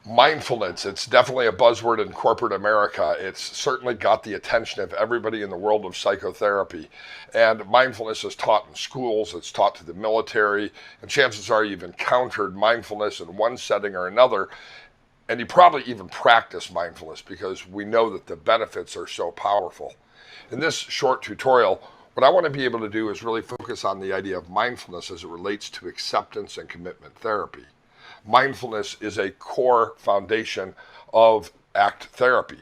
Mindfulness, it's definitely a buzzword in corporate America. It's certainly got the attention of everybody in the world of psychotherapy. And mindfulness is taught in schools, it's taught to the military, and chances are you've encountered mindfulness in one setting or another. And you probably even practice mindfulness because we know that the benefits are so powerful. In this short tutorial, what I want to be able to do is really focus on the idea of mindfulness as it relates to acceptance and commitment therapy. Mindfulness is a core foundation of ACT therapy.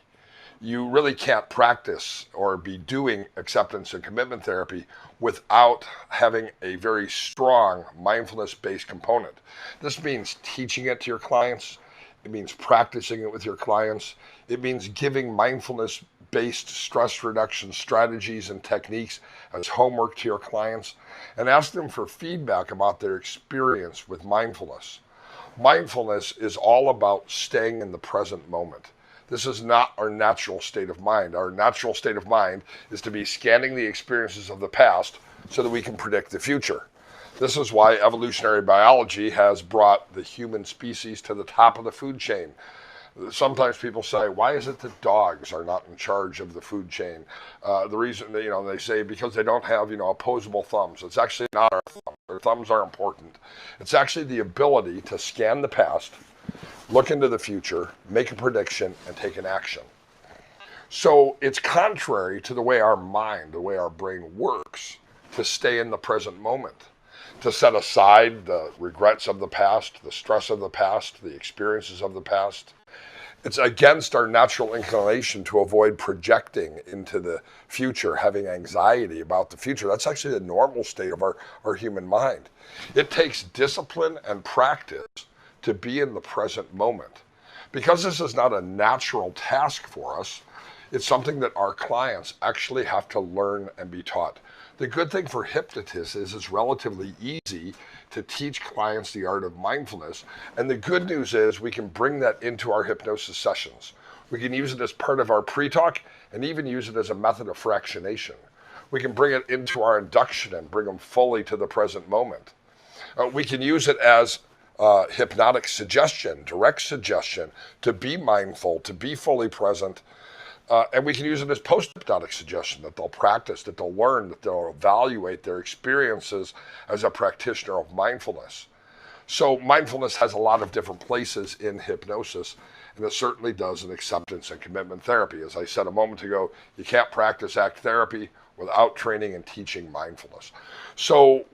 You really can't practice or be doing acceptance and commitment therapy without having a very strong mindfulness-based component. This means teaching it to your clients. It means practicing it with your clients. It means giving mindfulness-based stress reduction strategies and techniques as homework to your clients, and ask them for feedback about their experience with mindfulness. Mindfulness is all about staying in the present moment. This is not our natural state of mind. Our natural state of mind is to be scanning the experiences of the past so that we can predict the future. This is why evolutionary biology has brought the human species to the top of the food chain. Sometimes people say, why is it that dogs are not in charge of the food chain? The reason, they say because they don't have, opposable thumbs. It's actually not our thumbs. Our thumbs are important. It's actually the ability to scan the past, look into the future, make a prediction, and take an action. So it's contrary to the way our mind, the way our brain works, to stay in the present moment, to set aside the regrets of the past, the stress of the past, the experiences of the past. It's against our natural inclination to avoid projecting into the future, having anxiety about the future. That's actually the normal state of our human mind. It takes discipline and practice to be in the present moment. Because this is not a natural task for us, it's something that our clients actually have to learn and be taught. The good thing for hypnotists is it's relatively easy to teach clients the art of mindfulness. And the good news is we can bring that into our hypnosis sessions. We can use it as part of our pre-talk and even use it as a method of fractionation. We can bring it into our induction and bring them fully to the present moment. We can use it as hypnotic suggestion, direct suggestion, to be mindful, to be fully present. And we can use it as post-hypnotic suggestion that they'll practice, that they'll learn, that they'll evaluate their experiences as a practitioner of mindfulness. So mindfulness has a lot of different places in hypnosis, and it certainly does in acceptance and commitment therapy. As I said a moment ago, you can't practice ACT therapy without training and teaching mindfulness. So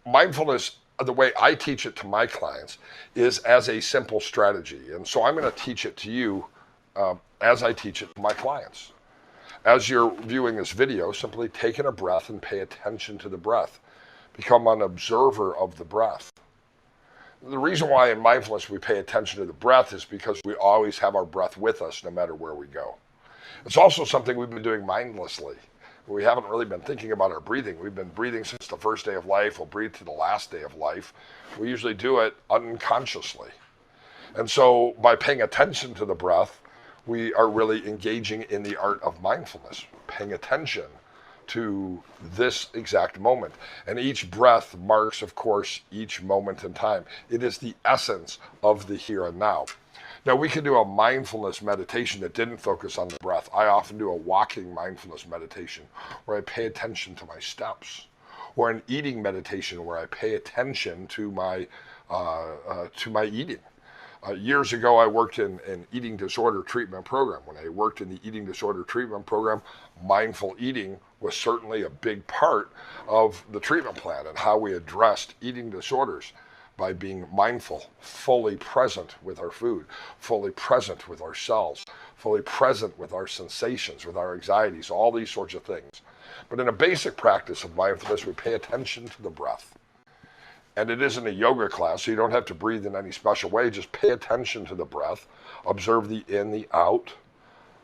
mindfulness, the way I teach it to my clients, is as a simple strategy. And so I'm going to teach it to you as I teach it to my clients. As you're viewing this video, simply take in a breath and pay attention to the breath. Become an observer of the breath. The reason why in mindfulness we pay attention to the breath is because we always have our breath with us no matter where we go. It's also something we've been doing mindlessly. We haven't really been thinking about our breathing. We've been breathing since the first day of life. We'll breathe to the last day of life. We usually do it unconsciously. And so by paying attention to the breath, we are really engaging in the art of mindfulness, paying attention to this exact moment. And each breath marks, of course, each moment in time. It is the essence of the here and now. Now, we can do a mindfulness meditation that didn't focus on the breath. I often do a walking mindfulness meditation where I pay attention to my steps, or an eating meditation where I pay attention to my eating. Years ago, I worked in an eating disorder treatment program. When I worked in the eating disorder treatment program, mindful eating was certainly a big part of the treatment plan and how we addressed eating disorders by being mindful, fully present with our food, fully present with ourselves, fully present with our sensations, with our anxieties, all these sorts of things. But in a basic practice of mindfulness, we pay attention to the breath. And it isn't a yoga class, so you don't have to breathe in any special way. Just pay attention to the breath. Observe the in, the out,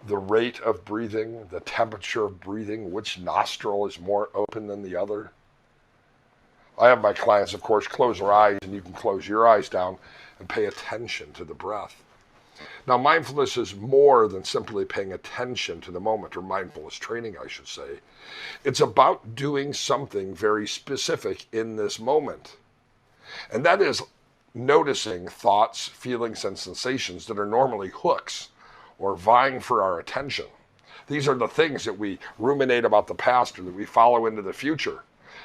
the rate of breathing, the temperature of breathing, which nostril is more open than the other. I have my clients, of course, close their eyes, and you can close your eyes down and pay attention to the breath. Now, mindfulness is more than simply paying attention to the moment, or mindfulness training, I should say. It's about doing something very specific in this moment. And that is noticing thoughts, feelings, and sensations that are normally hooks or vying for our attention. These are the things that we ruminate about the past or that we follow into the future.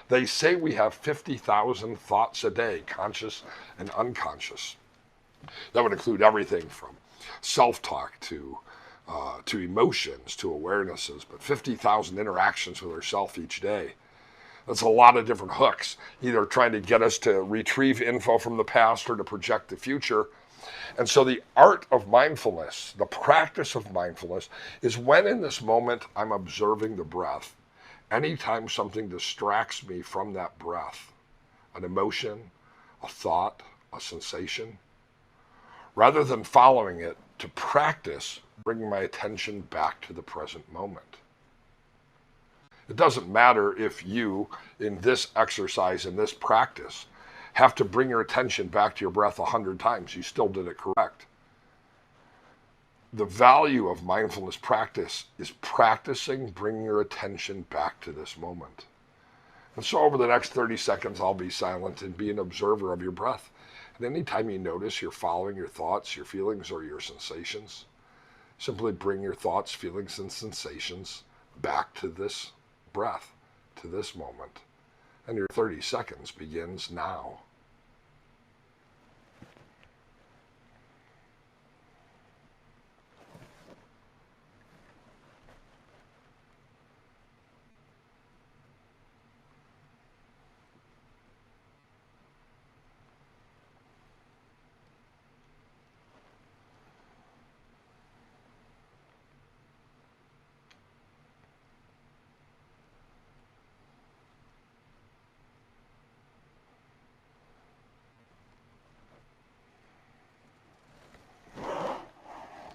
They say we have 50,000 thoughts a day, conscious and unconscious. That would include everything from self-talk to emotions to awarenesses, but 50,000 interactions with ourselves each day. That's a lot of different hooks, either trying to get us to retrieve info from the past or to project the future. And so the art of mindfulness, the practice of mindfulness, is when in this moment I'm observing the breath. Anytime something distracts me from that breath, an emotion, a thought, a sensation, rather than following it, to practice bringing my attention back to the present moment. It doesn't matter if you, in this exercise, in this practice, have to bring your attention back to your breath 100 times. You still did it correct. The value of mindfulness practice is practicing bringing your attention back to this moment. And so over the next 30 seconds, I'll be silent and be an observer of your breath. And anytime you notice you're following your thoughts, your feelings, or your sensations, simply bring your thoughts, feelings, and sensations back to this breath, to this moment. And your 30 seconds begins now.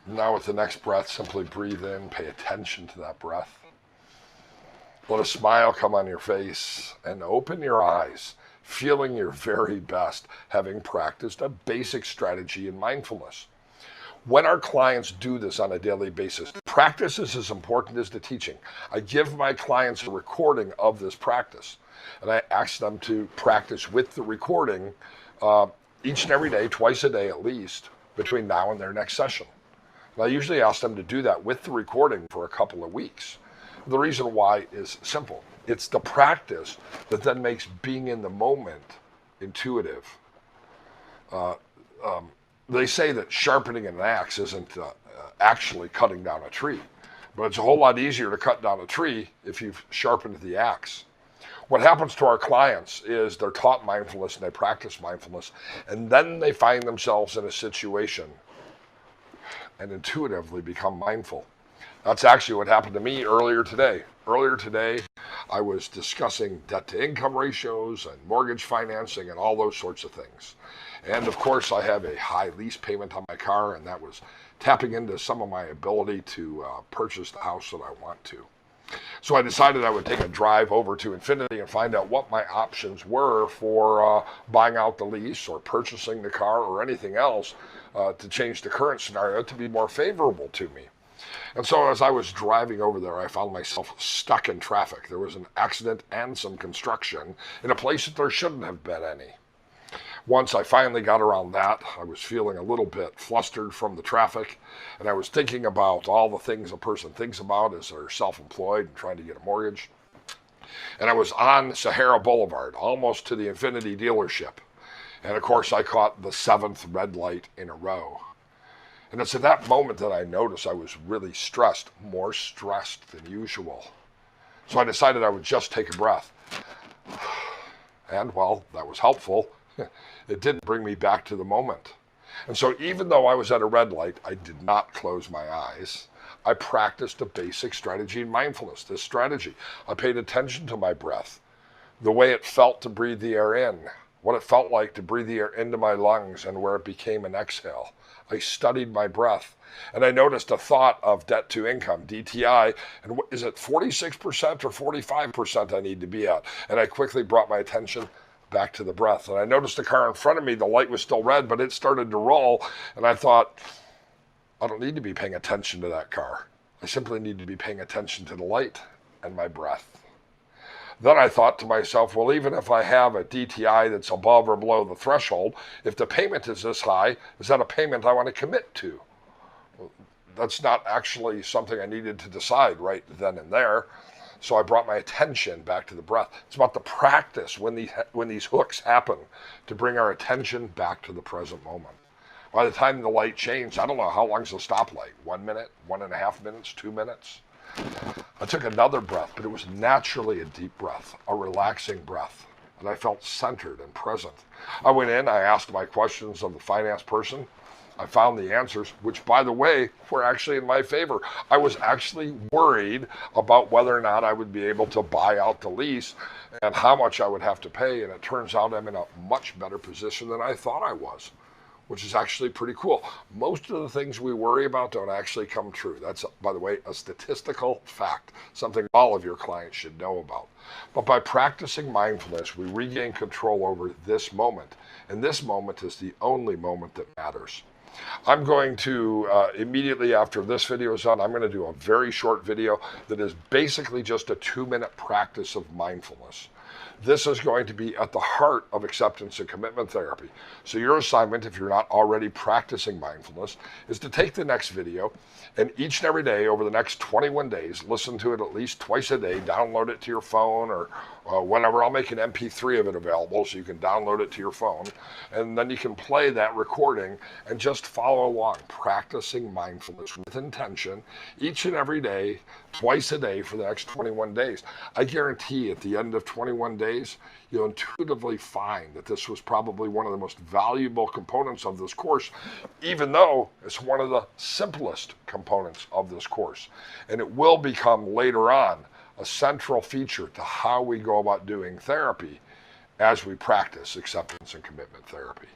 Now with the next breath, simply breathe in, pay attention to that breath. Let a smile come on your face and open your eyes, feeling your very best, having practiced a basic strategy in mindfulness. When our clients do this on a daily basis, practice is as important as the teaching. I give my clients a recording of this practice, and I ask them to practice with the recording each and every day, twice a day at least, between now and their next session. And I usually ask them to do that with the recording for a couple of weeks. The reason why is simple. It's the practice that then makes being in the moment intuitive. They say that sharpening an axe isn't actually cutting down a tree, but it's a whole lot easier to cut down a tree if you've sharpened the axe. What happens to our clients is they're taught mindfulness and they practice mindfulness, and then they find themselves in a situation and intuitively become mindful. That's actually what happened to me earlier today. Earlier today, I was discussing debt-to-income ratios and mortgage financing and all those sorts of things. And of course, I have a high lease payment on my car, and that was tapping into some of my ability to purchase the house that I want to. So I decided I would take a drive over to Infinity and find out what my options were for buying out the lease or purchasing the car or anything else to change the current scenario to be more favorable to me. And so as I was driving over there, I found myself stuck in traffic. There was an accident and some construction in a place that there shouldn't have been any. Once I finally got around that, I was feeling a little bit flustered from the traffic, and I was thinking about all the things a person thinks about as they're self-employed and trying to get a mortgage. And I was on Sahara Boulevard, almost to the Infinity dealership. And of course, I caught the 7th red light in a row. And it's at that moment that I noticed I was really stressed, more stressed than usual. So I decided I would just take a breath. And, well, that was helpful. It didn't bring me back to the moment. And so even though I was at a red light, I did not close my eyes. I practiced a basic strategy in mindfulness, this strategy. I paid attention to my breath, the way it felt to breathe the air in, what it felt like to breathe the air into my lungs and where it became an exhale. I studied my breath, and I noticed a thought of debt to income, DTI, and is it 46% or 45% I need to be at? And I quickly brought my attention back to the breath. And I noticed the car in front of me, the light was still red, but it started to roll. And I thought, I don't need to be paying attention to that car. I simply need to be paying attention to the light and my breath. Then I thought to myself, well, even if I have a DTI that's above or below the threshold, if the payment is this high, is that a payment I want to commit to? That's not actually something I needed to decide right then and there. So I brought my attention back to the breath. It's about the practice when these hooks happen to bring our attention back to the present moment. By the time the light changed, I don't know how long's the stoplight. 1 minute, 1.5 minutes, 2 minutes. I took another breath, but it was naturally a deep breath, a relaxing breath, and I felt centered and present. I went in, I asked my questions of the finance person. I found the answers, which, by the way, were actually in my favor. I was actually worried about whether or not I would be able to buy out the lease and how much I would have to pay, and it turns out I'm in a much better position than I thought I was, which is actually pretty cool. Most of the things we worry about don't actually come true. That's, by the way, a statistical fact, something all of your clients should know about. But by practicing mindfulness, we regain control over this moment, and this moment is the only moment that matters. I'm going to, immediately after this video is done, I'm going to do a very short video that is basically just a 2-minute practice of mindfulness. This is going to be at the heart of acceptance and commitment therapy. So your assignment, if you're not already practicing mindfulness, is to take the next video and each and every day over the next 21 days, listen to it at least twice a day, download it to your phone or whenever. I'll make an MP3 of it available so you can download it to your phone. And then you can play that recording and just follow along, practicing mindfulness with intention each and every day, twice a day for the next 21 days. I guarantee at the end of 21 days, you'll intuitively find that this was probably one of the most valuable components of this course, even though it's one of the simplest components of this course. And it will become later on a central feature to how we go about doing therapy as we practice acceptance and commitment therapy.